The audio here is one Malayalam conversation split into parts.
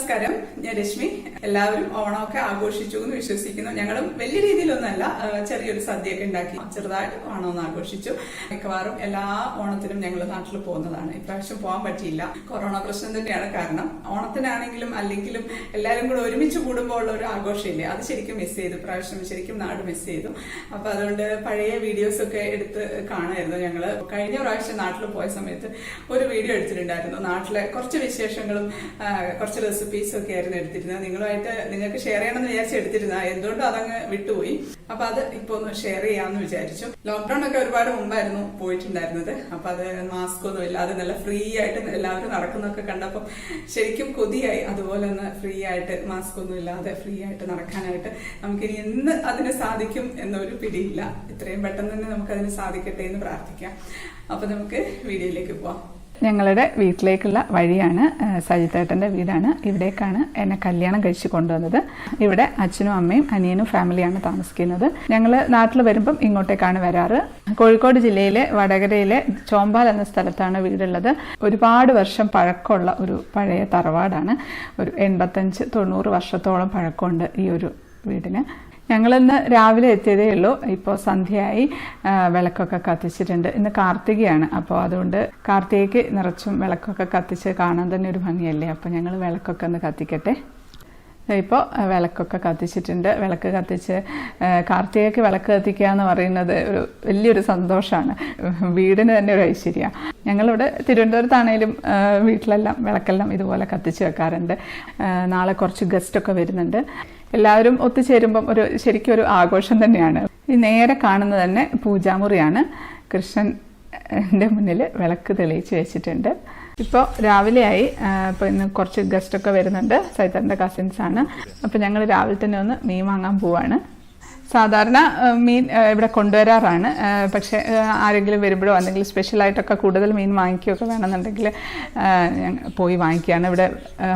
നമസ്കാരം, ഞാൻ രശ്മി. എല്ലാവരും ഓണമൊക്കെ ആഘോഷിച്ചു എന്ന് വിശ്വസിക്കുന്നു. ഞങ്ങളും വലിയ രീതിയിലൊന്നല്ല, ചെറിയൊരു സദ്യയൊക്കെ ഉണ്ടാക്കി ചെറുതായിട്ട് ഓണം ആഘോഷിച്ചു. മിക്കവാറും എല്ലാ ഓണത്തിനും ഞങ്ങൾ നാട്ടിൽ പോകുന്നതാണ്. ഇപ്രാവശ്യം പോകാൻ പറ്റിയില്ല. കൊറോണ പ്രശ്നം തന്നെയാണ് കാരണം. ഓണത്തിനാണെങ്കിലും അല്ലെങ്കിലും എല്ലാവരും കൂടെ ഒരുമിച്ച് കൂടുമ്പോൾ ഉള്ള ഒരു ആഘോഷമില്ലേ, അത് ശരിക്കും മിസ് ചെയ്തു. ഇപ്രാവശ്യം ശരിക്കും നാട് മിസ് ചെയ്തു. അപ്പൊ അതുകൊണ്ട് പഴയ വീഡിയോസ് ഒക്കെ എടുത്ത് കാണുമായിരുന്നു. ഞങ്ങള് കഴിഞ്ഞ പ്രാവശ്യം നാട്ടിൽ പോയ സമയത്ത് ഒരു വീഡിയോ എടുത്തിട്ടുണ്ടായിരുന്നു. നാട്ടിലെ കുറച്ച് വിശേഷങ്ങളും കുറച്ച് റെസിപ്പീസും ഒക്കെ ആയിരുന്നു എടുത്തിരുന്നത്. നിങ്ങൾക്ക് ഷെയർ ചെയ്യണമെന്ന് വിചാരിച്ച് എടുത്തിരുന്ന, എന്തുകൊണ്ടും അതങ്ങ് വിട്ടുപോയി. അപ്പൊ അത് ഇപ്പൊ ഒന്ന് ഷെയർ ചെയ്യാമെന്ന് വിചാരിച്ചു. ലോക്ക്ഡൌൺ ഒക്കെ ഒരുപാട് മുമ്പായിരുന്നു പോയിട്ടുണ്ടായിരുന്നത്. അപ്പൊ അത് മാസ്ക് ഒന്നും ഇല്ലാതെ നല്ല ഫ്രീ ആയിട്ട് എല്ലാവരും നടക്കുന്നൊക്കെ കണ്ടപ്പോൾ ശരിക്കും കൊതിയായി. അതുപോലെ ഒന്ന് ഫ്രീ ആയിട്ട്, മാസ്ക് ഒന്നും ഇല്ലാതെ ഫ്രീ ആയിട്ട് നടക്കാനായിട്ട് നമുക്കിനി എന്ന് അതിന് സാധിക്കും എന്നൊരു പിടിയില്ല. എത്രയും പെട്ടെന്ന് തന്നെ നമുക്കതിന് സാധിക്കട്ടെ എന്ന് പ്രാർത്ഥിക്കാം. അപ്പൊ നമുക്ക് വീഡിയോയിലേക്ക് പോവാം. ഞങ്ങളുടെ വീട്ടിലേക്കുള്ള വഴിയാണ്. സജിത്തേട്ടൻ്റെ വീടാണ്. ഇവിടേക്കാണ് എന്നെ കല്യാണം കഴിച്ച് കൊണ്ടുവന്നത്. ഇവിടെ അച്ഛനും അമ്മയും അനിയനും ഫാമിലിയാണ് താമസിക്കുന്നത്. ഞങ്ങൾ നാട്ടിൽ വരുമ്പം ഇങ്ങോട്ടേക്കാണ് വരാറ്. കോഴിക്കോട് ജില്ലയിലെ വടകരയിലെ ചോമ്പാൽ എന്ന സ്ഥലത്താണ് വീടുള്ളത്. ഒരുപാട് വർഷം പഴക്കമുള്ള ഒരു പഴയ തറവാടാണ്. ഒരു 85-90 വർഷത്തോളം പഴക്കമുണ്ട് ഈ ഒരു വീടിന്. ഞങ്ങളിന്ന് രാവിലെ എത്തിയതേ ഉള്ളൂ. ഇപ്പോൾ സന്ധ്യയായി. വിളക്കൊക്കെ കത്തിച്ചിട്ടുണ്ട്. ഇന്ന് കാർത്തികയാണ്. അപ്പോൾ അതുകൊണ്ട് കാർത്തികയ്ക്ക് നിറച്ചും വിളക്കൊക്കെ കത്തിച്ച് കാണാൻ തന്നെ ഒരു ഭംഗിയല്ലേ. അപ്പോൾ ഞങ്ങൾ വിളക്കൊക്കെ ഒന്ന് കത്തിക്കട്ടെ. ഇപ്പോൾ വിളക്കൊക്കെ കത്തിച്ചിട്ടുണ്ട്. വിളക്ക് കത്തിച്ച് കാർത്തികയ്ക്ക് വിളക്ക് കത്തിക്കുക എന്ന് പറയുന്നത് ഒരു വലിയൊരു സന്തോഷമാണ്. വീടിന് തന്നെ ഒരു ഐശ്വര്യമാണ്. ഞങ്ങളിവിടെ തിരുവനന്തപുരത്താണേലും വീട്ടിലെല്ലാം വിളക്കെല്ലാം ഇതുപോലെ കത്തിച്ച് വെക്കാറുണ്ട്. നാളെ കുറച്ച് ഗസ്റ്റൊക്കെ വരുന്നുണ്ട്. എല്ലാവരും ഒത്തുചേരുമ്പം ശരിക്കും ഒരു ആഘോഷം തന്നെയാണ്. ഈ നേരെ കാണുന്നത് തന്നെ പൂജാമുറിയാണ്. കൃഷ്ണൻ്റെ മുന്നിൽ വിളക്ക് തെളിയിച്ച് വെച്ചിട്ടുണ്ട്. ഇപ്പോൾ രാവിലെയായി. അപ്പോൾ ഇന്ന് കുറച്ച് ഗസ്റ്റൊക്കെ വരുന്നുണ്ട്. സൈതറിൻ്റെ കസിൻസാണ്. അപ്പോൾ ഞങ്ങൾ രാവിലെ തന്നെ ഒന്ന് മീൻ വാങ്ങാൻ പോവാണ്. സാധാരണ മീൻ ഇവിടെ കൊണ്ടുവരാറാണ്. പക്ഷേ ആരെങ്കിലും വരുമ്പോഴോ എന്തെങ്കിലും സ്പെഷ്യലായിട്ടൊക്കെ കൂടുതൽ മീൻ വാങ്ങിക്കുകയൊക്കെ വേണമെന്നുണ്ടെങ്കിൽ പോയി വാങ്ങിക്കുകയാണ്. ഇവിടെ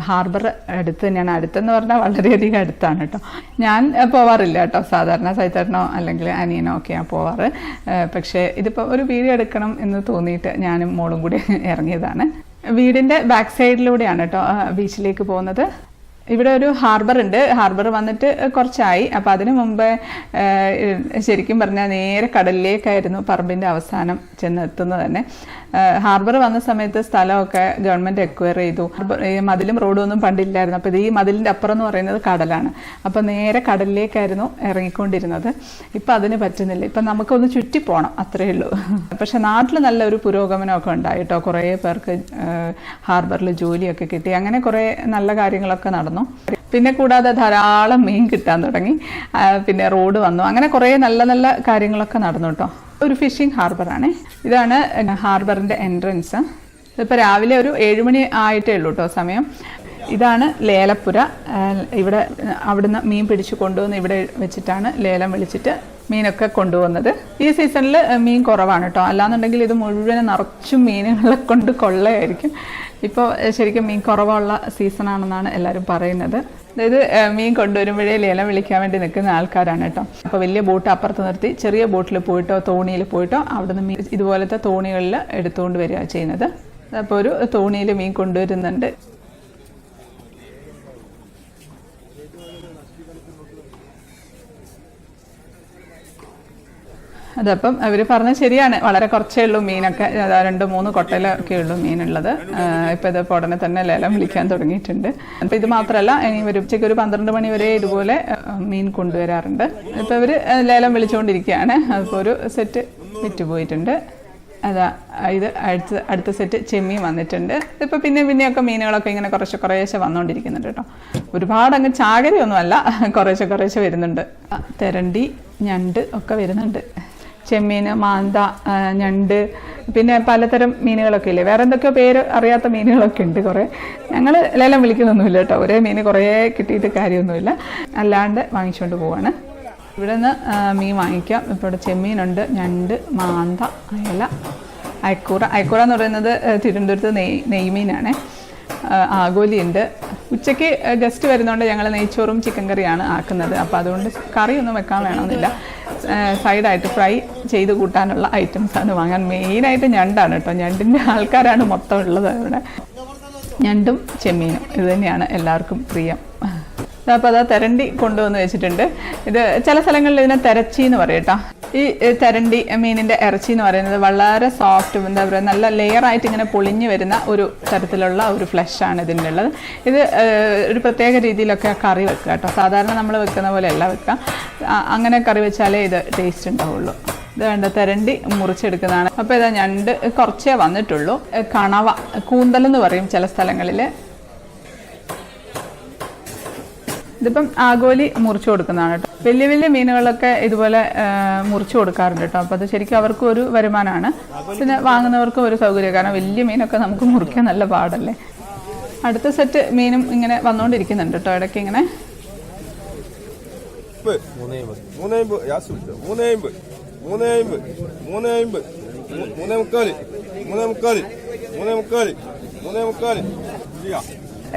ഹാർബർ അടുത്ത് തന്നെയാണ്. അടുത്തെന്ന് പറഞ്ഞാൽ വളരെയധികം അടുത്താണ് കേട്ടോ. ഞാൻ പോവാറില്ല കേട്ടോ. സാധാരണ സൈതറിനോ അല്ലെങ്കിൽ അനിയനോ ഒക്കെയാണ് പോവാറ്. പക്ഷേ ഇതിപ്പോൾ ഒരു വീഡിയോ എടുക്കണം എന്ന് തോന്നിയിട്ട് ഞാനും മോളും കൂടി ഇറങ്ങിയതാണ്. വീടിൻ്റെ ബാക്ക് സൈഡിലൂടെയാണ് കേട്ടോ ബീച്ചിലേക്ക് പോകുന്നത്. ഇവിടെ ഒരു ഹാർബർ ഉണ്ട്. ഹാർബർ വന്നിട്ട് കുറച്ചായി. അപ്പോൾ അതിനു മുമ്പേ ശരിക്കും പറഞ്ഞാൽ നേരെ കടലിലേക്കായിരുന്നു പറമ്പിൻ്റെ അവസാനം ചെന്നെത്തുന്നത് തന്നെ. ഹാർബർ വന്ന സമയത്ത് സ്ഥലമൊക്കെ ഗവൺമെൻറ് എക്വയർ ചെയ്തു. മതിലും റോഡും ഒന്നും പണ്ടില്ലായിരുന്നു. അപ്പോൾ ഇത് ഈ മതിലിൻ്റെ അപ്പുറം എന്ന് പറയുന്നത് കടലാണ്. അപ്പോൾ നേരെ കടലിലേക്കായിരുന്നു ഇറങ്ങിക്കൊണ്ടിരുന്നത്. ഇപ്പം അതിന് പറ്റുന്നില്ല. ഇപ്പം നമുക്കൊന്ന് ചുറ്റി പോകണം, അത്രയേ ഉള്ളൂ. പക്ഷെ നാട്ടിൽ നല്ലൊരു പുരോഗമനമൊക്കെ ഉണ്ടായി കേട്ടോ. കുറേ പേർക്ക് ഹാർബറിൽ ജോലിയൊക്കെ കിട്ടി. അങ്ങനെ കുറേ നല്ല കാര്യങ്ങളൊക്കെ നടന്നു. പിന്നെ കൂടാതെ ധാരാളം മീൻ കിട്ടാൻ തുടങ്ങി. പിന്നെ റോഡ് വന്നു. അങ്ങനെ കുറേ നല്ല നല്ല കാര്യങ്ങളൊക്കെ നടന്നു കേട്ടോ. ഒരു ഫിഷിംഗ് ഹാർബറാണ്. ഇതാണ് ഹാർബറിൻ്റെ എൻട്രൻസ്. ഇതിപ്പോൾ രാവിലെ ഒരു 7 മണി ആയിട്ടേ ഉള്ളൂ കേട്ടോ സമയം. ഇതാണ് ലേലപ്പുര. ഇവിടെ അവിടുന്ന് മീൻ പിടിച്ചു കൊണ്ടുവന്ന് ഇവിടെ വെച്ചിട്ടാണ് ലേലം വിളിച്ചിട്ട് മീനൊക്കെ കൊണ്ടുപോകുന്നത്. ഈ സീസണിൽ മീൻ കുറവാണ് കേട്ടോ. അല്ലാന്നുണ്ടെങ്കിൽ ഇത് മുഴുവൻ നിറച്ചും മീനുകളെ കൊണ്ട് കൊള്ളയായിരിക്കും. ഇപ്പോൾ ശരിക്കും മീൻ കുറവുള്ള സീസണാണെന്നാണ് എല്ലാവരും പറയുന്നത്. അതായത് മീൻ കൊണ്ടുവരുമ്പോഴേ ലേലം വിളിക്കാൻ വേണ്ടി നിൽക്കുന്ന ആൾക്കാരാണ് കേട്ടോ. അപ്പോൾ വലിയ ബോട്ട് അപ്പുറത്ത് നിർത്തി ചെറിയ ബോട്ടിൽ പോയിട്ടോ തോണിയിൽ പോയിട്ടോ അവിടുന്ന് മീൻ ഇതുപോലത്തെ തോണികളിൽ എടുത്തുകൊണ്ട് വരിക ചെയ്യുന്നത്. അപ്പോൾ ഒരു തോണിയിൽ മീൻ കൊണ്ടുവരുന്നുണ്ട്. അതപ്പം അവർ പറഞ്ഞത് ശരിയാണ്. വളരെ കുറച്ചേ ഉള്ളൂ മീനൊക്കെ. 2-3 കൊട്ടയിലൊക്കെ ഉള്ളൂ മീനുള്ളത്. ഇപ്പം ഇതിപ്പോൾ ഉടനെ തന്നെ ലേലം വിളിക്കാൻ തുടങ്ങിയിട്ടുണ്ട്. അപ്പം ഇത് മാത്രമല്ല, ഇനി ഉച്ചയ്ക്ക് ഒരു 12 മണി വരെ ഇതുപോലെ മീൻ കൊണ്ടുവരാറുണ്ട്. ഇപ്പം ഇവർ ലേലം വിളിച്ചുകൊണ്ടിരിക്കുകയാണ്. അതിപ്പോൾ ഒരു സെറ്റ് വിറ്റുപോയിട്ടുണ്ട്. അതാ ഇത് അടുത്ത സെറ്റ് ചെമ്മീൻ വന്നിട്ടുണ്ട്. ഇപ്പോൾ പിന്നെയൊക്കെ മീനുകളൊക്കെ ഇങ്ങനെ കുറേശ്ശെ വന്നുകൊണ്ടിരിക്കുന്നുണ്ട് കേട്ടോ. ഒരുപാട് അങ്ങ് ചാകരയൊന്നുമല്ല, കുറേശ്ശെ വരുന്നുണ്ട്. തെരണ്ടി, ഞണ്ട് ഒക്കെ വരുന്നുണ്ട്. ചെമ്മീൻ, മാന്ത, ഞണ്ട്, പിന്നെ പലതരം മീനുകളൊക്കെ ഇല്ലേ. വേറെ എന്തൊക്കെയോ പേര് അറിയാത്ത മീനുകളൊക്കെ ഉണ്ട് കുറേ. ഞങ്ങൾ ലേലം വിളിക്കുന്നൊന്നുമില്ല കേട്ടോ. ഒരേ മീൻ കുറേ കിട്ടിയിട്ട് കാര്യമൊന്നുമില്ല. അല്ലാണ്ട് വാങ്ങിച്ചുകൊണ്ട് പോവാണ്. ഇവിടെ നിന്ന് മീൻ വാങ്ങിക്കാം. ഇപ്പോൾ ഇവിടെ ചെമ്മീനുണ്ട്, ഞണ്ട്, മാന്ത, അയല, അയക്കൂറ എന്ന് പറയുന്നത് തിരുവനന്തപുരത്ത് നെയ്മീനാണ്. ആഗോലിയുണ്ട്. ഉച്ചയ്ക്ക് ഗസ്റ്റ് വരുന്നതുകൊണ്ട് ഞങ്ങൾ നെയ്ച്ചോറും ചിക്കൻ കറിയാണ് ആക്കുന്നത്. അപ്പോൾ അതുകൊണ്ട് കറിയൊന്നും വെക്കാൻ വേണമെന്നില്ല. സൈഡായിട്ട് ഫ്രൈ ചെയ്ത് കൂട്ടാനുള്ള ഐറ്റംസാണ് വാങ്ങാൻ. മെയിനായിട്ട് ഞണ്ടാണ് കേട്ടോ. ഞണ്ടിൻ്റെ ആൾക്കാരാണ് മൊത്തം ഉള്ളത് ഇവിടെ. ഞണ്ടും ചെമ്മീനും ഇത് തന്നെയാണ് എല്ലാവർക്കും പ്രിയം. അപ്പോൾ അതാ തെരണ്ടി കൊണ്ടുവന്ന് വെച്ചിട്ടുണ്ട്. ഇത് ചില സ്ഥലങ്ങളിൽ ഇതിനെ തെരച്ചി എന്ന് പറയും കേട്ടോ. ഈ തെരണ്ടി മീനിൻ്റെ ഇറച്ചി എന്ന് പറയുന്നത് വളരെ സോഫ്റ്റ്, എന്താ പറയുക, നല്ല ലെയറായിട്ട് ഇങ്ങനെ പൊളിഞ്ഞ് വരുന്ന ഒരു തരത്തിലുള്ള ഒരു ഫ്ലഷാണ് ഇതിൻ്റെ ഉള്ളത്. ഇത് ഒരു പ്രത്യേക രീതിയിലൊക്കെ കറി വെക്കുക കേട്ടോ. സാധാരണ നമ്മൾ വെക്കുന്ന പോലെ അല്ല വെക്കുക, അങ്ങനെ കറി വെച്ചാലേ ഇത് ടേസ്റ്റ് ഉണ്ടാവുള്ളൂ. ഇത് വേണ്ട തെരണ്ടി മുറിച്ചെടുക്കുന്നതാണ്. അപ്പോൾ ഇതാ ഞണ്ട് കുറച്ചേ വന്നിട്ടുള്ളൂ. കണവ, കൂന്തലെന്ന് പറയും ചില സ്ഥലങ്ങളിൽ. ഇതിപ്പം ആഗോലി മുറിച്ചു കൊടുക്കുന്നതാണ് കേട്ടോ. വലിയ വലിയ മീനുകളൊക്കെ ഇതുപോലെ മുറിച്ചു കൊടുക്കാറുണ്ട് കേട്ടോ. അപ്പോൾ അത് ശരിക്കും അവർക്കും ഒരു വരുമാനമാണ്, പിന്നെ വാങ്ങുന്നവർക്കും ഒരു സൗകര്യം. കാരണം വലിയ മീനൊക്കെ നമുക്ക് മുറിക്കാൻ നല്ല പാടല്ലേ. അടുത്ത സെറ്റ് മീനും ഇങ്ങനെ വന്നുകൊണ്ടിരിക്കുന്നുണ്ട് കേട്ടോ ഇടയ്ക്ക് ഇങ്ങനെ.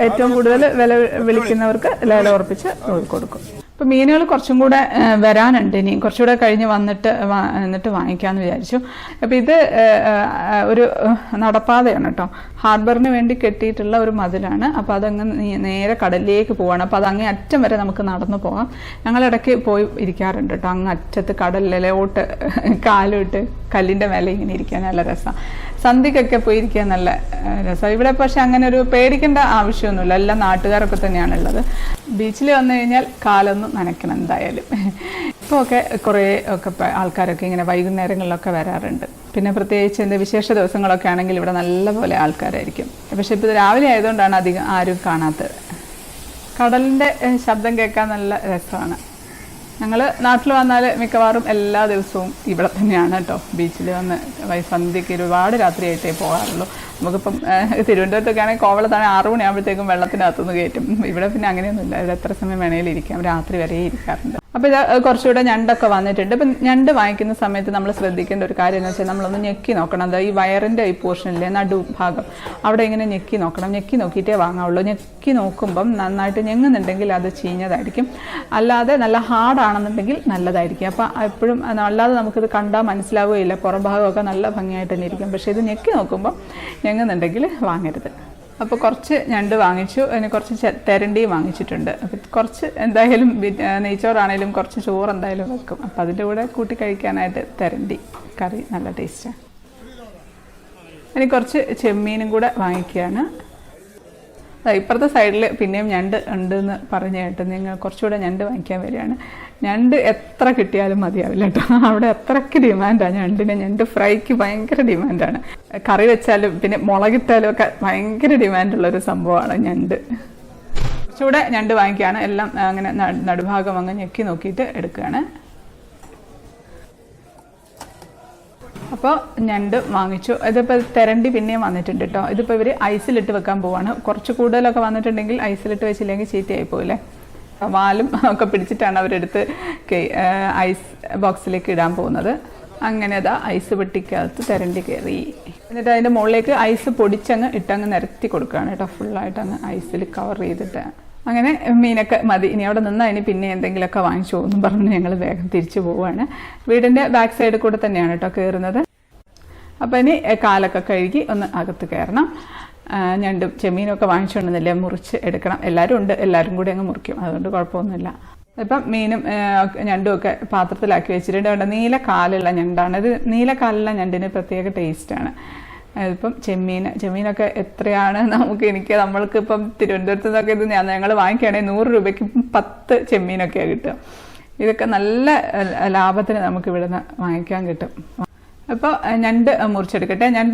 ഏറ്റവും കൂടുതൽ വില വിളിക്കുന്നവർക്ക് ലേല ഉറപ്പിച്ച് കൊടുക്കും. ഇപ്പം മീനുകൾ കുറച്ചും കൂടെ വരാനുണ്ട്, ഇനി കുറച്ചുകൂടെ കഴിഞ്ഞ് എന്നിട്ട് വാങ്ങിക്കാമെന്ന് വിചാരിച്ചു. അപ്പോൾ ഇത് ഒരു നടപ്പാതയാണ് കേട്ടോ. ഹാർബറിന് വേണ്ടി കെട്ടിയിട്ടുള്ള ഒരു മതിലാണ്. അപ്പോൾ അതങ്ങ് നേരെ കടലിലേക്ക് പോവാണ്. അപ്പോൾ അതങ്ങേ അറ്റം വരെ നമുക്ക് നടന്നു പോകാം. ഞങ്ങളിടയ്ക്ക് പോയി ഇരിക്കാറുണ്ട് കേട്ടോ. അങ്ങ് അറ്റത്ത് കടലിലോട്ട് കാലിട്ട് കല്ലിൻ്റെ മേലെ ഇങ്ങനെ ഇരിക്കാൻ നല്ല രസമാണ്. സന്ധ്യക്കൊക്കെ പോയിരിക്കാൻ നല്ല രസമാണ്. ഇവിടെ പക്ഷെ അങ്ങനെ ഒരു പേടിക്കേണ്ട ആവശ്യമൊന്നുമില്ല, എല്ലാം നാട്ടുകാരൊക്കെ തന്നെയാണുള്ളത്. ബീച്ചിൽ വന്നു കഴിഞ്ഞാൽ കാലൊന്നും നനയ്ക്കണം എന്തായാലും. ഇപ്പോൾ ഒക്കെ കുറേ ഒക്കെ ആൾക്കാരൊക്കെ ഇങ്ങനെ വൈകുന്നേരങ്ങളിലൊക്കെ വരാറുണ്ട്. പിന്നെ പ്രത്യേകിച്ച് എന്താ വിശേഷ ദിവസങ്ങളൊക്കെ ആണെങ്കിൽ ഇവിടെ നല്ലപോലെ ആൾക്കാരായിരിക്കും. പക്ഷെ ഇപ്പോൾ രാവിലെ ആയതുകൊണ്ടാണ് അധികം ആരും കാണാത്തത്. കടലിൻ്റെ ശബ്ദം കേൾക്കാൻ നല്ല രസമാണ്. ഞങ്ങൾ നാട്ടിൽ വന്നാൽ മിക്കവാറും എല്ലാ ദിവസവും ഇവിടെ തന്നെയാണ് കേട്ടോ. ബീച്ചിൽ വന്ന് സന്ധ്യയ്ക്ക് ഒരുപാട് രാത്രിയായിട്ടേ പോകാറുള്ളൂ. നമുക്കിപ്പം തിരുവനന്തപുരത്തൊക്കെ ആണെങ്കിൽ കോവളത്താണ് 6 മണിയാകുമ്പോഴത്തേക്കും വെള്ളത്തിനകത്തുനിന്ന് കയറ്റും. ഇവിടെ പിന്നെ അങ്ങനെയൊന്നുമില്ല, ഇവിടെ എത്ര സമയം വേണേലും ഇരിക്കാം, രാത്രി വരെ ഇരിക്കാറുണ്ട്. അപ്പോൾ ഇത് കുറച്ചുകൂടെ ഞണ്ടൊക്കെ വന്നിട്ടുണ്ട്. ഇപ്പം ഞണ്ട് വാങ്ങിക്കുന്ന സമയത്ത് നമ്മൾ ശ്രദ്ധിക്കേണ്ട ഒരു കാര്യം എന്ന് വെച്ചാൽ നമ്മളൊന്ന് ഞെക്കി നോക്കണം. എന്താ ഈ വയറിൻ്റെ ഈ പോർഷനിലെ നടുഭാഗം അവിടെ ഇങ്ങനെ ഞെക്കി നോക്കണം. ഞെക്കി നോക്കിയിട്ടേ വാങ്ങാവുള്ളൂ. ഞെക്കി നോക്കുമ്പം നന്നായിട്ട് ഞെങ്ങുന്നുണ്ടെങ്കിൽ അത് ചീഞ്ഞതായിരിക്കും, അല്ലാതെ നല്ല ഹാർഡാണെന്നുണ്ടെങ്കിൽ നല്ലതായിരിക്കും. അപ്പോൾ എപ്പോഴും അല്ലാതെ നമുക്കിത് കണ്ടാൽ മനസ്സിലാവുകയില്ല. പുറം ഭാഗമൊക്കെ നല്ല ഭംഗിയായിട്ട് തന്നെ ഇരിക്കും. പക്ഷേ ഇത് ഞെക്കി നോക്കുമ്പോൾ ഞെങ്ങുന്നുണ്ടെങ്കിൽ വാങ്ങരുത്. അപ്പോൾ കുറച്ച് ഞണ്ട് വാങ്ങിച്ചു, അതിന് കുറച്ച് തെരണ്ടിയും വാങ്ങിച്ചിട്ടുണ്ട്. അപ്പോൾ കുറച്ച് എന്തായാലും നെയ്ച്ചോറാണേലും കുറച്ച് ചോറ് എന്തായാലും വെക്കും. അപ്പോൾ അതിൻ്റെ കൂടെ കൂട്ടി കഴിക്കാനായിട്ട് തെരണ്ടി കറി നല്ല ടേസ്റ്റാണ്. ഇനി കുറച്ച് ചെമ്മീനും കൂടെ വാങ്ങിക്കുകയാണ്. ഇപ്പുറത്തെ സൈഡിൽ പിന്നെയും ഞണ്ട് ഉണ്ടെന്ന് പറഞ്ഞു കേട്ട് നിങ്ങൾ കുറച്ചുകൂടെ ഞണ്ട് വാങ്ങിക്കാൻ വരികയാണ്. ഞണ്ട് എത്ര കിട്ടിയാലും മതിയാവില്ല കേട്ടോ. അവിടെ അത്രയ്ക്ക് ഡിമാൻഡാണ് ഞണ്ടിന്. ഞണ്ട് ഫ്രൈക്ക് ഭയങ്കര ഡിമാൻഡാണ്. കറി വെച്ചാലും പിന്നെ മുളകിട്ടാലും ഒക്കെ ഭയങ്കര ഡിമാൻഡുള്ളൊരു സംഭവമാണ് ഞണ്ട്. കുറച്ചുകൂടെ ഞണ്ട് വാങ്ങിക്കുകയാണ്. എല്ലാം അങ്ങനെ നടുഭാഗം അങ്ങ് ഞെക്കി നോക്കിയിട്ട് എടുക്കുകയാണ്. അപ്പോൾ ഞണ്ട് വാങ്ങിച്ചു. ഇതിപ്പോൾ തെരണ്ടി പിന്നെയും വന്നിട്ടുണ്ട് കേട്ടോ. ഇതിപ്പോൾ ഇവർ ഐസിലിട്ട് വെക്കാൻ പോവാണ്. കുറച്ച് കൂടുതലൊക്കെ വന്നിട്ടുണ്ടെങ്കിൽ ഐസിലിട്ട് വെച്ചില്ലെങ്കിൽ ചീത്തയായി പോകില്ലേ. വാലും ഒക്കെ പിടിച്ചിട്ടാണ് അവരെടുത്ത് ഐസ് ബോക്സിലേക്ക് ഇടാൻ പോകുന്നത്. അങ്ങനെ അതാ ഐസ് പെട്ടിക്കകത്ത് തെരണ്ടി കയറി. എന്നിട്ട് അതിൻ്റെ മുകളിലേക്ക് ഐസ് പൊടിച്ചങ്ങ് ഇട്ടങ്ങ് നിരത്തി കൊടുക്കുകയാണ് കേട്ടോ. ഫുള്ളായിട്ട് അങ്ങ് ഐസിൽ കവർ ചെയ്തിട്ട്. അങ്ങനെ മീനൊക്കെ മതി, ഇനി അവിടെ നിന്ന് അതിന് പിന്നെ എന്തെങ്കിലുമൊക്കെ വാങ്ങിച്ചു പോകുന്നു പറഞ്ഞ് ഞങ്ങൾ വേഗം തിരിച്ചു പോവുകയാണ്. വീടിൻ്റെ ബാക്ക് സൈഡിൽ കൂടെ തന്നെയാണ് കേട്ടോ കയറുന്നത്. അപ്പോൾ ഇനി കാലൊക്കെ കഴുകി ഒന്ന് അകത്ത് കയറണം. ഞണ്ടും ചെമ്മീനും ഒക്കെ വാങ്ങിച്ചുകൊണ്ടെന്നില്ല, മുറിച്ച് എടുക്കണം. എല്ലാവരും ഉണ്ട്, എല്ലാവരും കൂടി അങ്ങ് മുറിക്കും, അതുകൊണ്ട് കുഴപ്പമൊന്നുമില്ല. ഇപ്പം മീനും ഞണ്ടും ഒക്കെ പാത്രത്തിലാക്കി വെച്ചിട്ടുണ്ട്. നീല കാലുള്ള ഞണ്ടാണ് ഇത്. നീല കാലുള്ള ഞണ്ടിന് പ്രത്യേക ടേസ്റ്റാണ്. ഇപ്പം ചെമ്മീനൊക്കെ എത്രയാണ് നമ്മൾക്കിപ്പം തിരുവനന്തപുരത്ത് നിന്നൊക്കെ ഇത് ഞങ്ങൾ വാങ്ങിക്കുകയാണെങ്കിൽ 100 രൂപയ്ക്ക് 10 ചെമ്മീനൊക്കെയാണ് കിട്ടുക. ഇതൊക്കെ നല്ല ലാഭത്തിന് നമുക്ക് ഇവിടെ നിന്ന് വാങ്ങിക്കാൻ കിട്ടും. അപ്പോൾ ഞണ്ട് മുറിച്ചെടുക്കട്ടെ. ഞണ്ട്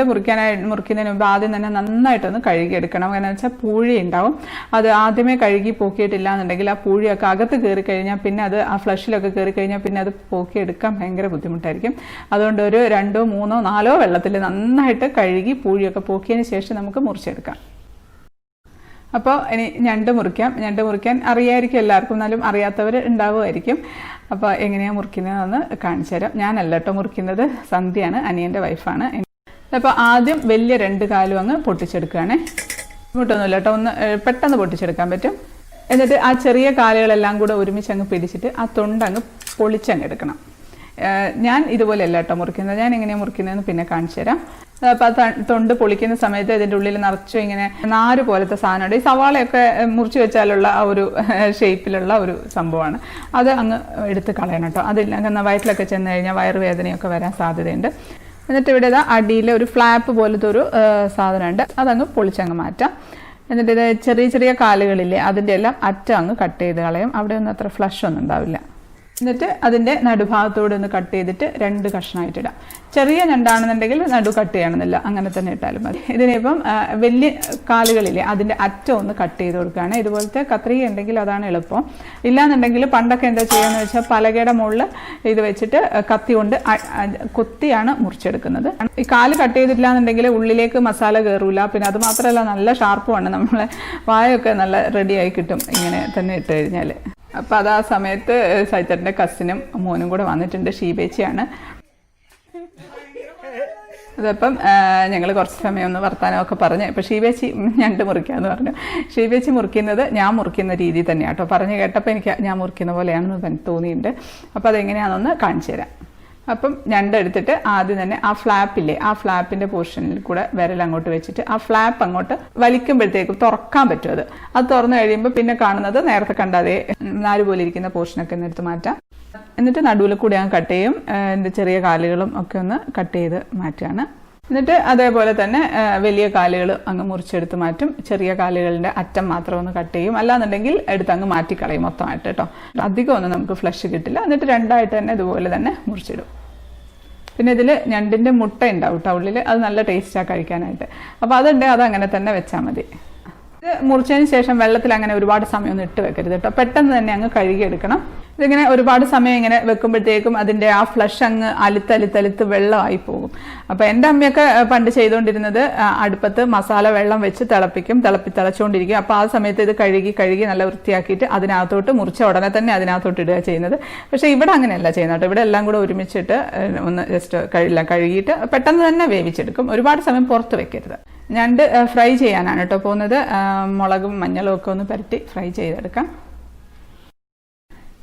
മുറിക്കുന്നതിന് മുമ്പ് ആദ്യം തന്നെ നന്നായിട്ടൊന്ന് കഴുകിയെടുക്കണം. എന്നു വെച്ചാൽ പൂഴി ഉണ്ടാവും. അത് ആദ്യമേ കഴുകി പോക്കിയിട്ടില്ല എന്നുണ്ടെങ്കിൽ ആ പൂഴിയൊക്കെ അകത്ത് കയറി കഴിഞ്ഞാൽ പിന്നെ അത് ആ ഫ്ലഷിലൊക്കെ കയറി കഴിഞ്ഞാൽ പിന്നെ അത് പോക്കിയെടുക്കാൻ ഭയങ്കര ബുദ്ധിമുട്ടായിരിക്കും. അതുകൊണ്ട് ഒരു 2, 3, 4 വെള്ളത്തിൽ നന്നായിട്ട് കഴുകി പൂഴിയൊക്കെ പോക്കിയതിന് ശേഷം നമുക്ക് മുറിച്ചെടുക്കാം. അപ്പോൾ ഇനി ഞണ്ട് മുറിക്കാൻ അറിയായിരിക്കും എല്ലാവർക്കും, എന്നാലും അറിയാത്തവർ ഉണ്ടാവുമായിരിക്കും. അപ്പോൾ എങ്ങനെയാണ് മുറിക്കുന്നതെന്ന് കാണിച്ചു തരാം. ഞാനല്ല കേട്ടോ മുറിക്കുന്നത്, സന്ധ്യയാണ്, അനിയൻ്റെ വൈഫാണ്. അപ്പോൾ ആദ്യം വലിയ 2 കാലും അങ്ങ് പൊട്ടിച്ചെടുക്കുകയാണ്. ബുദ്ധിമുട്ടൊന്നുമില്ല കേട്ടോ, ഒന്ന് പെട്ടെന്ന് പൊട്ടിച്ചെടുക്കാൻ പറ്റും. എന്നിട്ട് ആ ചെറിയ കാലുകളെല്ലാം കൂടെ ഒരുമിച്ച് അങ്ങ് പിടിച്ചിട്ട് ആ തൊണ്ടങ്ങ് പൊളിച്ചങ്ങ് എടുക്കണം. ഞാൻ ഇതുപോലെയല്ല കേട്ടോ മുറിക്കുന്നത്. ഞാൻ എങ്ങനെയാണ് മുറിക്കുന്നതെന്ന് പിന്നെ കാണിച്ചു തരാം. അപ്പോൾ തൊണ്ട് പൊളിക്കുന്ന സമയത്ത് ഇതിൻ്റെ ഉള്ളിൽ നിറച്ചും ഇങ്ങനെ നാര് പോലത്തെ സാധനമുണ്ട്. ഈ സവാളയൊക്കെ മുറിച്ച് വെച്ചാലുള്ള ആ ഒരു ഷേപ്പിലുള്ള ഒരു സംഭവമാണ്. അത് അങ്ങ് എടുത്ത് കളയണം കേട്ടോ. അതില്ല വയറ്റിലൊക്കെ ചെന്ന് കഴിഞ്ഞാൽ വയറുവേദനയൊക്കെ വരാൻ സാധ്യതയുണ്ട്. എന്നിട്ട് ഇവിടെ ഇതാ അടിയിൽ ഒരു ഫ്ലാപ്പ് പോലത്തെ ഒരു സാധനമുണ്ട്, അതങ്ങ് പൊളിച്ചങ്ങ് മാറ്റാം. എന്നിട്ട് ഇത് ചെറിയ ചെറിയ കാലുകളില്ലേ അതിൻ്റെ എല്ലാം അറ്റം അങ്ങ് കട്ട് ചെയ്ത് കളയും. അവിടെ ഒന്നും അത്ര ഫ്ലഷ് ഒന്നും ഉണ്ടാവില്ല. എന്നിട്ട് അതിൻ്റെ നടുഭാഗത്തോടെ ഒന്ന് കട്ട് ചെയ്തിട്ട് 2 കഷ്ണമായിട്ട് ഇടാം. ചെറിയ ഞണ്ടാണെന്നുണ്ടെങ്കിൽ നടു കട്ട് ചെയ്യണമെന്നില്ല, അങ്ങനെ തന്നെ ഇട്ടാലും മതി. ഇതിനിപ്പം വലിയ കാലുകളില്ലേ അതിൻ്റെ അറ്റം ഒന്ന് കട്ട് ചെയ്ത് കൊടുക്കുകയാണ്. ഇതുപോലത്തെ കത്രിക ഉണ്ടെങ്കിൽ അതാണ് എളുപ്പം. ഇല്ലാന്നുണ്ടെങ്കിൽ പണ്ടൊക്കെ എന്താ ചെയ്യുകയെന്ന് വെച്ചാൽ പലകയുടെ മുകളിൽ ഇത് വെച്ചിട്ട് കത്തി കൊണ്ട് കൊത്തിയാണ് മുറിച്ചെടുക്കുന്നത്. ഈ കാല് കട്ട് ചെയ്തിട്ടില്ല എന്നുണ്ടെങ്കിൽ ഉള്ളിലേക്ക് മസാല കയറൂല. പിന്നെ അത് മാത്രമല്ല നല്ല ഷാർപ്പുമാണ്, നമ്മളെ വായൊക്കെ നല്ല റെഡിയായി കിട്ടും ഇങ്ങനെ തന്നെ ഇട്ട് കഴിഞ്ഞാൽ. അപ്പോൾ അത് ആ സമയത്ത് സൈത്തറിൻ്റെ കസിനും മോനും കൂടെ വന്നിട്ടുണ്ട്. ഷീബേച്ചിയാണ്. അതപ്പം ഞങ്ങൾ കുറച്ച് സമയം ഒന്ന് വർത്താനമൊക്കെ പറഞ്ഞ് ഇപ്പോൾ ഷീബേച്ചി ഞണ്ട് മുറിക്കാമെന്ന് പറഞ്ഞു. ഷീബേച്ചി മുറിക്കുന്നത് ഞാൻ മുറിക്കുന്ന രീതി തന്നെയാണ് കേട്ടോ. പറഞ്ഞ് കേട്ടപ്പോൾ എനിക്ക് ഞാൻ മുറിക്കുന്ന പോലെയാണെന്ന് തോന്നിയിട്ടുണ്ട്. അപ്പോൾ അതെങ്ങനെയാണെന്നൊന്ന് കാണിച്ചു തരാം. അപ്പം ഞണ്ട് എടുത്തിട്ട് ആദ്യം തന്നെ ആ ഫ്ലാപ്പില്ലേ ആ ഫ്ലാപ്പിൻ്റെ പോർഷനിൽ കൂടെ വിരൽ അങ്ങോട്ട് വെച്ചിട്ട് ആ ഫ്ലാപ്പ് അങ്ങോട്ട് വലിക്കുമ്പോഴത്തേക്കും തുറക്കാൻ പറ്റും. അത് തുറന്നു കഴിയുമ്പോൾ പിന്നെ കാണുന്നത് നേരത്തെ കണ്ടാതെ നാല് പോലെ ഇരിക്കുന്ന പോർഷനൊക്കെ ഒന്ന് എടുത്ത് മാറ്റാം. എന്നിട്ട് നടുവിൽ കൂടി ഞാൻ കട്ട് ചെയ്യും. എൻ്റെ ചെറിയ കാലുകളും ഒക്കെ ഒന്ന് കട്ട് ചെയ്ത് മാറ്റുകയാണ്. എന്നിട്ട് അതേപോലെ തന്നെ വലിയ കാലുകൾ അങ്ങ് മുറിച്ചെടുത്ത് മാറ്റും. ചെറിയ കാലുകളുടെ അറ്റം മാത്രം ഒന്ന് കട്ട് ചെയ്യും. അല്ലാന്നുണ്ടെങ്കിൽ എടുത്ത് അങ്ങ് മാറ്റിക്കളയും മൊത്തമായിട്ട് കേട്ടോ. അധികം ഒന്നും നമുക്ക് ഫ്ലഷ് കിട്ടില്ല. എന്നിട്ട് 2ആയിട്ട് തന്നെ ഇതുപോലെ തന്നെ മുറിച്ചിടും. പിന്നെ ഇതിൽ ഞണ്ടിൻ്റെ മുട്ട ഉണ്ടാവും കേട്ടോ ഉള്ളിൽ, അത് നല്ല ടേസ്റ്റാണ് കഴിക്കാനായിട്ട്. അപ്പോൾ അതുണ്ടെങ്കിൽ അത് അങ്ങനെ തന്നെ വെച്ചാൽ മതി. ഇത് മുറിച്ചതിന് ശേഷം വെള്ളത്തിൽ അങ്ങനെ ഒരുപാട് സമയമൊന്നും ഇട്ട് വെക്കരുത് കേട്ടോ. പെട്ടെന്ന് തന്നെ അങ്ങ് കഴുകിയെടുക്കണം. ഇതിങ്ങനെ ഒരുപാട് സമയം ഇങ്ങനെ വെക്കുമ്പോഴത്തേക്കും അതിൻ്റെ ആ ഫ്ലഷ് അങ്ങ് അലുത്തലുത്തലുത്ത് വെള്ളമായി പോകും. അപ്പോൾ എൻ്റെ അമ്മയൊക്കെ പണ്ട് ചെയ്തുകൊണ്ടിരുന്നത് അടുപ്പത്ത് മസാല വെള്ളം വെച്ച് തിളച്ചുകൊണ്ടിരിക്കും. അപ്പോൾ ആ സമയത്ത് ഇത് കഴുകി നല്ല വൃത്തിയാക്കിയിട്ട് അതിനകത്തോട്ട് മുറിച്ച ഉടനെ തന്നെ അതിനകത്തോട്ട് ഇടുക ചെയ്യുന്നത്. പക്ഷേ ഇവിടെ അങ്ങനെയല്ല ചെയ്യുന്നത് കേട്ടോ. ഇവിടെ എല്ലാം കൂടെ ഒരുമിച്ചിട്ട് ഒന്ന് ജസ്റ്റ് കഴുകിയിട്ട് പെട്ടെന്ന് തന്നെ വേവിച്ചെടുക്കും. ഒരുപാട് സമയം പുറത്ത് വെക്കരുത്. ഞണ്ട് ഫ്രൈ ചെയ്യാനാണ് കേട്ടോ പോകുന്നത്. മുളകും മഞ്ഞളും ഒക്കെ ഒന്ന് പുരട്ടി ഫ്രൈ ചെയ്തെടുക്കാം.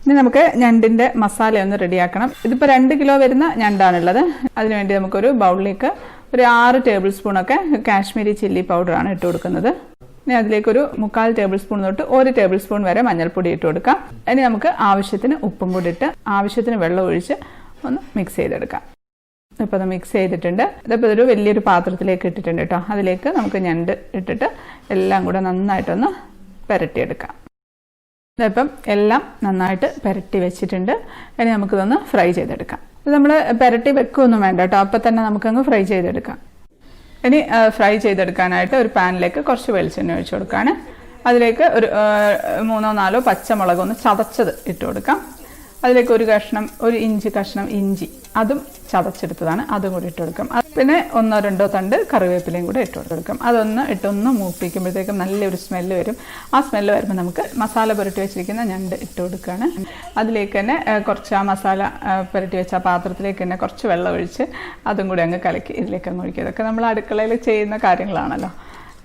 ഇനി നമുക്ക് ഞണ്ടിൻ്റെ മസാല ഒന്ന് റെഡിയാക്കണം. ഇതിപ്പോൾ 2 കിലോ വരുന്ന ഞണ്ടാണുള്ളത്. അതിനുവേണ്ടി നമുക്കൊരു ബൗളിലേക്ക് ഒരു 6 ടേബിൾ സ്പൂണൊക്കെ കാശ്മീരി ചില്ലി പൗഡറാണ് ഇട്ട് കൊടുക്കുന്നത്. ഇനി അതിലേക്കൊരു 3/4 ടേബിൾ സ്പൂൺ തൊട്ട് 1 ടേബിൾ സ്പൂൺ വരെ മഞ്ഞൾപ്പൊടി ഇട്ട് കൊടുക്കാം. ഇനി നമുക്ക് ആവശ്യത്തിന് ഉപ്പും കൂടി ഇട്ട് ആവശ്യത്തിന് വെള്ളം ഒഴിച്ച് ഒന്ന് മിക്സ് ചെയ്തെടുക്കാം. ഇപ്പോൾ അത് മിക്സ് ചെയ്തിട്ടുണ്ട്. ഇതിപ്പോൾ ഇതൊരു വലിയൊരു പാത്രത്തിലേക്ക് ഇട്ടിട്ടുണ്ട് കേട്ടോ. അതിലേക്ക് നമുക്ക് ഞണ്ട് ഇട്ടിട്ട് എല്ലാം കൂടെ നന്നായിട്ടൊന്ന് പുരട്ടിയെടുക്കാം. ഇപ്പം എല്ലാം നന്നായിട്ട് പുരട്ടി വെച്ചിട്ടുണ്ട്. ഇനി നമുക്കിതൊന്ന് ഫ്രൈ ചെയ്തെടുക്കാം. ഇത് നമ്മൾ പുരട്ടി വെക്കുകയൊന്നും വേണ്ട കേട്ടോ. അപ്പം തന്നെ നമുക്കങ്ങ് ഫ്രൈ ചെയ്തെടുക്കാം. ഇനി ഫ്രൈ ചെയ്തെടുക്കാനായിട്ട് ഒരു പാനിലേക്ക് കുറച്ച് വെളിച്ചെണ്ണ ഒഴിച്ചു കൊടുക്കുകയാണ്. അതിലേക്ക് ഒരു 3-4 പച്ചമുളക് ഒന്ന് ചതച്ചത് ഇട്ട് കൊടുക്കാം. അതിലേക്ക് ഒരു ഇഞ്ച് കഷ്ണം ഇഞ്ചി, അതും ചതച്ചെടുത്തതാണ്, അതും കൂടി ഇട്ട് കൊടുക്കാം. പിന്നെ 1-2 തണ്ട് കറിവേപ്പിലയും കൂടെ ഇട്ട് കൊടുക്കാം. അതൊന്ന് ഇട്ടൊന്ന് മൂപ്പിക്കുമ്പോഴത്തേക്കും നല്ലൊരു സ്മെല്ല് വരും. ആ സ്മെല്ല് വരുമ്പോൾ നമുക്ക് മസാല പുരട്ടി വെച്ചിരിക്കുന്ന ഞണ്ട് ഇട്ട് കൊടുക്കുകയാണ്. അതിലേക്ക് തന്നെ കുറച്ച് ആ മസാല പുരട്ടി വെച്ച പാത്രത്തിലേക്ക് തന്നെ കുറച്ച് വെള്ളം ഒഴിച്ച് അതും കൂടി അങ്ങ് കലക്കി ഇതിലേക്ക് അങ്ങ് ഒഴിക്കുക. ഇതൊക്കെ നമ്മൾ അടുക്കളയിൽ ചെയ്യുന്ന കാര്യങ്ങളാണല്ലോ.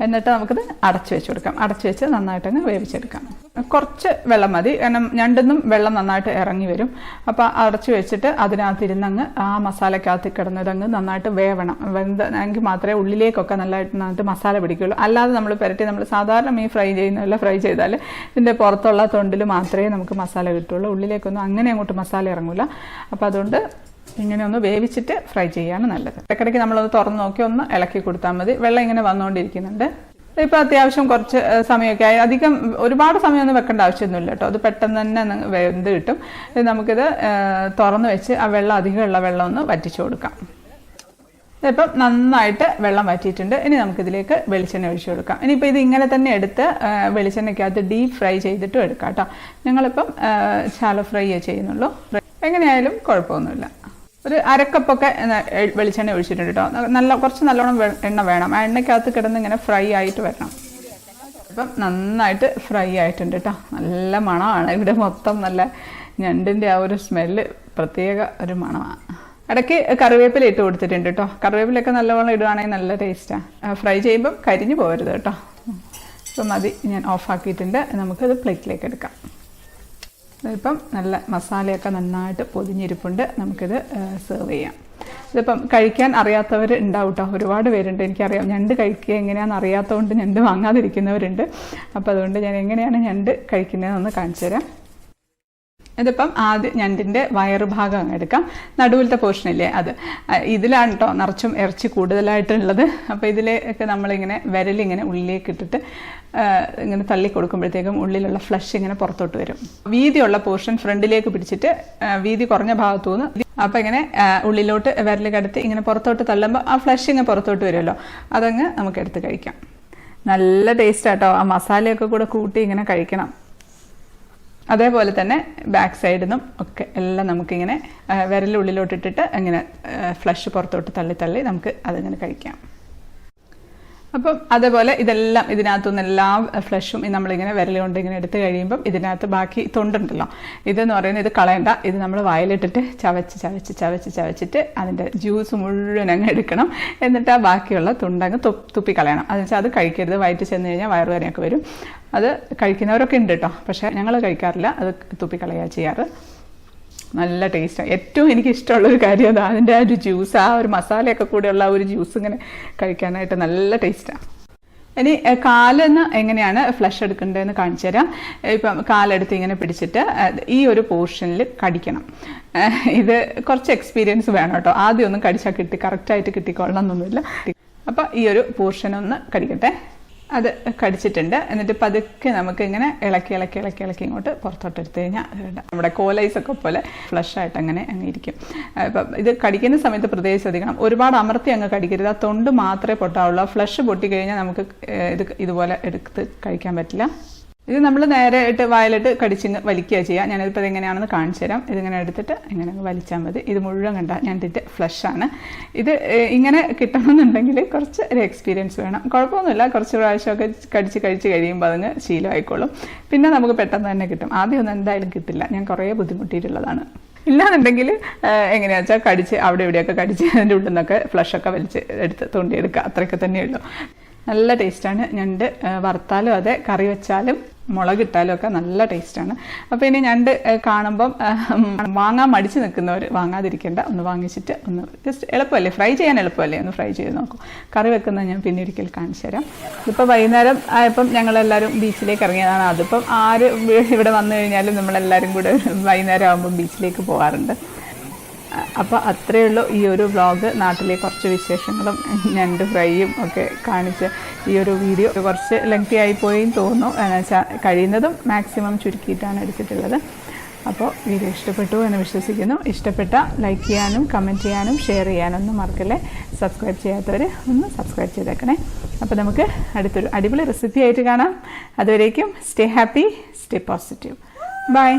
എന്നിട്ട് നമുക്കിത് അടച്ചു വെച്ച് കൊടുക്കാം. അടച്ചു വെച്ച് നന്നായിട്ടങ്ങ് വേവിച്ചെടുക്കാം. കുറച്ച് വെള്ളം മതി, കാരണം ഞണ്ടെന്നും വെള്ളം നന്നായിട്ട് ഇറങ്ങി വരും. അപ്പോൾ അടച്ചു വെച്ചിട്ട് അതിനകത്തിരുന്നങ്ങ് ആ മസാലക്കകത്ത് കിടന്നതങ്ങ് നന്നായിട്ട് വേവണം. വെന്തെങ്കിൽ മാത്രമേ ഉള്ളിലേക്കൊക്കെ നന്നായിട്ട് മസാല പിടിക്കുകയുള്ളൂ. അല്ലാതെ നമ്മൾ പുരട്ടി നമ്മൾ സാധാരണ മീൻ ഫ്രൈ ചെയ്യുന്നതല്ല, ഫ്രൈ ചെയ്താൽ ഇതിൻ്റെ പുറത്തുള്ള തൊണ്ടിൽ മാത്രമേ നമുക്ക് മസാല കിട്ടുള്ളൂ. ഉള്ളിലേക്കൊന്നും അങ്ങനെ അങ്ങോട്ട് മസാല ഇറങ്ങില്ല. അപ്പോൾ അതുകൊണ്ട് ഇങ്ങനെ ഒന്ന് വേവിച്ചിട്ട് ഫ്രൈ ചെയ്യാണ് നല്ലത്. ഇടയ്ക്കിടയ്ക്ക് നമ്മളൊന്ന് തുറന്ന് നോക്കി ഒന്ന് ഇളക്കി കൊടുത്താൽ മതി. വെള്ളം ഇങ്ങനെ വന്നുകൊണ്ടിരിക്കുന്നുണ്ട്. ഇപ്പോൾ അത്യാവശ്യം കുറച്ച് സമയമൊക്കെ ആയി. അധികം ഒരുപാട് സമയമൊന്നും വെക്കേണ്ട ആവശ്യമൊന്നുമില്ല കേട്ടോ. അത് പെട്ടെന്ന് തന്നെ വെന്ത് കിട്ടും. നമുക്കിത് തുറന്ന് വെച്ച് ആ വെള്ളം അധികമുള്ള വെള്ളം ഒന്ന് വറ്റിച്ചു കൊടുക്കാം. ഇപ്പം നന്നായിട്ട് വെള്ളം വറ്റിയിട്ടുണ്ട്. ഇനി നമുക്കിതിലേക്ക് വെളിച്ചെണ്ണ ഒഴിച്ചു കൊടുക്കാം. ഇനിയിപ്പോൾ ഇത് ഇങ്ങനെ തന്നെ എടുത്ത് വെളിച്ചെണ്ണയ്ക്കകത്ത് ഡീപ്പ് ഫ്രൈ ചെയ്തിട്ടും എടുക്കാം കേട്ടോ. ഞങ്ങളിപ്പം ശാലോ ഫ്രൈ ചെയ്യുന്നുള്ളൂ. എങ്ങനെയായാലും കുഴപ്പമൊന്നുമില്ല. ഒരു അരക്കപ്പൊക്കെ വെളിച്ചെണ്ണ ഒഴിച്ചിട്ടുണ്ട് കേട്ടോ. കുറച്ച് നല്ലോണം എണ്ണ വേണം. ആ എണ്ണയ്ക്കകത്ത് കിടന്ന് ഇങ്ങനെ ഫ്രൈ ആയിട്ട് വരണം. അപ്പം നന്നായിട്ട് ഫ്രൈ ആയിട്ടുണ്ട് കേട്ടോ. നല്ല മണമാണ്. ഇവിടെ മൊത്തം നല്ല ഞണ്ടിൻ്റെ ആ ഒരു സ്മെല്ല് പ്രത്യേക ഒരു മണമാണ്. ഇടയ്ക്ക് കറിവേപ്പില ഇട്ട് കൊടുത്തിട്ടുണ്ട് കേട്ടോ. കറിവേപ്പിലൊക്കെ നല്ലവണ്ണം ഇടുകയാണെങ്കിൽ നല്ല ടേസ്റ്റാണ്. ഫ്രൈ ചെയ്യുമ്പം കരിഞ്ഞു പോകരുത് കേട്ടോ. ഇപ്പം മതി, ഞാൻ ഓഫാക്കിയിട്ടുണ്ട്. നമുക്കത് പ്ലേറ്റിലേക്ക് എടുക്കാം. ഇപ്പം നല്ല മസാലയൊക്കെ നന്നായിട്ട് പൊതിഞ്ഞിരിപ്പുണ്ട്. നമുക്കിത് സെർവ് ചെയ്യാം. ഇതിപ്പം കഴിക്കാൻ അറിയാത്തവർ ഉണ്ടാവും കേട്ടോ, ഒരുപാട് പേരുണ്ട്. എനിക്കറിയാം ഞണ്ട് കഴിക്കുക എങ്ങനെയാണെന്ന് അറിയാത്തതുകൊണ്ട് ഞണ്ട് വാങ്ങാതിരിക്കുന്നവരുണ്ട്. അപ്പോൾ അതുകൊണ്ട് ഞാൻ എങ്ങനെയാണ് ഞണ്ട് കഴിക്കുന്നതെന്ന് കാണിച്ചു തരാം. ഇതിപ്പം ആദ്യം ഞണ്ടിൻ്റെ വയറുഭാഗം എടുക്കാം. നടുവിലത്തെ പോർഷനില്ലേ അത്, ഇതിലാണ് കേട്ടോ നിറച്ചും ഇറച്ചി കൂടുതലായിട്ടുള്ളത്. അപ്പോൾ ഇതിലേക്ക് നമ്മളിങ്ങനെ വിരലിങ്ങനെ ഉള്ളിലേക്ക് ഇട്ടിട്ട് ഇങ്ങനെ തള്ളി കൊടുക്കുമ്പോഴത്തേക്കും ഉള്ളിലുള്ള ഫ്ലഷ് ഇങ്ങനെ പുറത്തോട്ട് വരും. വീതിയുള്ള പോർഷൻ ഫ്രണ്ടിലേക്ക് പിടിച്ചിട്ട് വീതി കുറഞ്ഞ ഭാഗത്തു നിന്ന് അപ്പോൾ ഇങ്ങനെ ഉള്ളിലോട്ട് വിരൽ കടത്തി ഇങ്ങനെ പുറത്തോട്ട് തള്ളുമ്പോൾ ആ ഫ്ലഷ് ഇങ്ങനെ പുറത്തോട്ട് വരുമല്ലോ, അതങ്ങ് നമുക്ക് എടുത്ത് കഴിക്കാം. നല്ല ടേസ്റ്റാട്ടോ, ആ മസാലയൊക്കെ കൂടെ കൂട്ടി ഇങ്ങനെ കഴിക്കണം. അതേപോലെ തന്നെ ബാക്ക് സൈഡിൽ നിന്നും ഒക്കെ എല്ലാം നമുക്കിങ്ങനെ വിരലുള്ളിലോട്ടിട്ടിട്ട് അങ്ങനെ ഫ്ലഷ് പുറത്തോട്ട് തള്ളി തള്ളി നമുക്ക് അതിങ്ങനെ കഴിക്കാം. അപ്പം അതേപോലെ ഇതെല്ലാം ഇതിനകത്തുനിന്ന് എല്ലാ ഫ്ലഷും നമ്മളിങ്ങനെ വിരൽ കൊണ്ട് ഇങ്ങനെ എടുത്ത് കഴിയുമ്പം ഇതിനകത്ത് ബാക്കി തൊണ്ടുണ്ടല്ലോ, ഇതെന്ന് പറയുന്നത് ഇത് കളയണ്ട, ഇത് നമ്മൾ വായിലിട്ടിട്ട് ചവച്ചിട്ട് അതിൻ്റെ ജ്യൂസ് മുഴുവൻ അങ്ങ് എടുക്കണം. എന്നിട്ട് ആ ബാക്കിയുള്ള തുണ്ടങ്ങ് തുപ്പി കളയണം. അതെന്ന് വെച്ചാൽ അത് കഴിക്കരുത്, വയറ്റ് ചെന്ന് കഴിഞ്ഞാൽ വയറുവേദനയൊക്കെ വരും. അത് കഴിക്കുന്നവരൊക്കെ ഉണ്ട് കേട്ടോ, പക്ഷേ ഞങ്ങൾ കഴിക്കാറില്ല, അത് തുപ്പിക്കളയുക ചെയ്യാറ്. നല്ല ടേസ്റ്റാണ്. ഏറ്റവും എനിക്ക് ഇഷ്ടമുള്ളൊരു കാര്യം അതാണ്, അതിൻ്റെ ആ ഒരു ജ്യൂസ്, ആ ഒരു മസാലയൊക്കെ കൂടെയുള്ള ആ ഒരു ജ്യൂസ് ഇങ്ങനെ കഴിക്കാനായിട്ട് നല്ല ടേസ്റ്റാണ്. ഇനി കാലിന് എങ്ങനെയാണ് ഫ്ലഷ് എടുക്കേണ്ടതെന്ന് കാണിച്ചു തരാം. ഇപ്പം കാലെടുത്ത് ഇങ്ങനെ പിടിച്ചിട്ട് ഈ ഒരു പോർഷനിൽ കടിക്കണം. ഇത് കുറച്ച് എക്സ്പീരിയൻസ് വേണം കേട്ടോ, ആദ്യം ഒന്നും കടിച്ചാൽ കറക്റ്റായിട്ട് കിട്ടിക്കൊള്ളണം എന്നൊന്നുമില്ല. അപ്പോൾ ഈ ഒരു പോർഷനൊന്ന് കടിക്കട്ടെ. അത് കടിച്ചിട്ടുണ്ട്. എന്നിട്ട് പതുക്കെ നമുക്ക് ഇങ്ങനെ ഇളക്കി ഇങ്ങോട്ട് പുറത്തോട്ട് എടുത്തു കഴിഞ്ഞാൽ നമ്മുടെ കോലൈസൊക്കെ പോലെ ഫ്ലഷായിട്ട് അങ്ങനെ ഇരിക്കും. ഇപ്പം ഇത് കടിക്കുന്ന സമയത്ത് പ്രത്യേകിച്ച് ശ്രദ്ധിക്കണം, ഒരുപാട് അമർത്തി അങ്ങ് കടിക്കരുത്. ആ തൊണ്ട് മാത്രമേ പൊട്ടാവുള്ളൂ. ആ ഫ്ലഷ് പൊട്ടിക്കഴിഞ്ഞാൽ നമുക്ക് ഇതുപോലെ എടുത്ത് കഴിക്കാൻ പറ്റില്ല. ഇത് നമ്മൾ നേരെ ഇട്ട് വായിലിട്ട് കടിച്ചിങ്ങ് വലിക്കുക ചെയ്യുക. ഞാനിതിപ്പോൾ ഇതെങ്ങനെയാണെന്ന് കാണിച്ചു തരാം. ഇതിങ്ങനെ എടുത്തിട്ട് ഇങ്ങനെ വലിച്ചാൽ മതി. ഇത് മുഴുവൻ കണ്ടാൽ ഞണ്ടിൻ്റെ ഫ്ലഷാണ്. ഇത് ഇങ്ങനെ കിട്ടണമെന്നുണ്ടെങ്കിൽ കുറച്ച് ഒരു എക്സ്പീരിയൻസ് വേണം. കുഴപ്പമൊന്നുമില്ല, കുറച്ച് പ്രാവശ്യമൊക്കെ കഴിച്ച് കഴിയുമ്പോൾ അതിന് ശീലമായിക്കോളും. പിന്നെ നമുക്ക് പെട്ടെന്ന് തന്നെ കിട്ടും. ആദ്യമൊന്നും എന്തായാലും കിട്ടില്ല, ഞാൻ കുറേ ബുദ്ധിമുട്ടിയിട്ടുള്ളതാണ്. ഇല്ലാന്നുണ്ടെങ്കിൽ എങ്ങനെയാണെന്ന് വെച്ചാൽ കടിച്ച് അവിടെ ഇവിടെയൊക്കെ കടിച്ച് അതിൻ്റെ ഉള്ളിൽ നിന്നൊക്കെ ഫ്ലഷൊക്കെ വലിച്ച് എടുത്ത് തോണ്ടിയെടുക്കുക, അത്രയൊക്കെ തന്നെയുള്ളൂ. നല്ല ടേസ്റ്റാണ് ഞണ്ട്. വറുത്താലും അതെ, കറി വെച്ചാലും മുളകിട്ടാലും ഒക്കെ നല്ല ടേസ്റ്റാണ്. അപ്പോൾ ഇനി ഞണ്ട് കാണുമ്പം വാങ്ങാൻ മടിച്ച് നിൽക്കുന്നവർ വാങ്ങാതിരിക്കേണ്ട, ഒന്ന് വാങ്ങിച്ചിട്ട് ഒന്ന് ജസ്റ്റ് എളുപ്പമല്ലേ, ഫ്രൈ ചെയ്യാൻ എളുപ്പമല്ലേ, ഒന്ന് ഫ്രൈ ചെയ്ത് നോക്കും. കറി വെക്കുന്നത് ഞാൻ പിന്നെ ഒരിക്കൽ കാണിച്ചു തരാം. ഇപ്പോൾ വൈകുന്നേരം ആയപ്പം ഞങ്ങളെല്ലാവരും ബീച്ചിലേക്ക് ഇറങ്ങിയതാണ്. അതിപ്പം ആര് ഇവിടെ വന്നു കഴിഞ്ഞാലും നമ്മളെല്ലാവരും കൂടെ വൈകുന്നേരം ആകുമ്പം ബീച്ചിലേക്ക് പോകാറുണ്ട്. അപ്പോൾ അത്രയേ ഉള്ളൂ ഈ ഒരു വ്ളോഗ്. നാട്ടിലെ കുറച്ച് വിശേഷങ്ങളും ഞണ്ട് ഫ്രൈയും ഒക്കെ കാണിച്ച് ഈ ഒരു വീഡിയോ കുറച്ച് ലെങ്തി ആയിപ്പോയെന്ന് തോന്നുന്നു. എന്നുവെച്ചാൽ കഴിയുന്നതും മാക്സിമം ചുരുക്കിയിട്ടാണ് എടുത്തിട്ടുള്ളത്. അപ്പോൾ വീഡിയോ ഇഷ്ടപ്പെട്ടു എന്ന് വിശ്വസിക്കുന്നു. ഇഷ്ടപ്പെട്ട ലൈക്ക് ചെയ്യാനും കമൻറ്റ് ചെയ്യാനും ഷെയർ ചെയ്യാനൊന്നും മറക്കല്ലേ. സബ്സ്ക്രൈബ് ചെയ്യാത്തവർ ഒന്ന് സബ്സ്ക്രൈബ് ചെയ്തേക്കണേ. അപ്പോൾ നമുക്ക് അടുത്തൊരു അടിപൊളി റെസിപ്പി ആയിട്ട് കാണാം. അതുവരേക്കും stay happy, stay positive. By.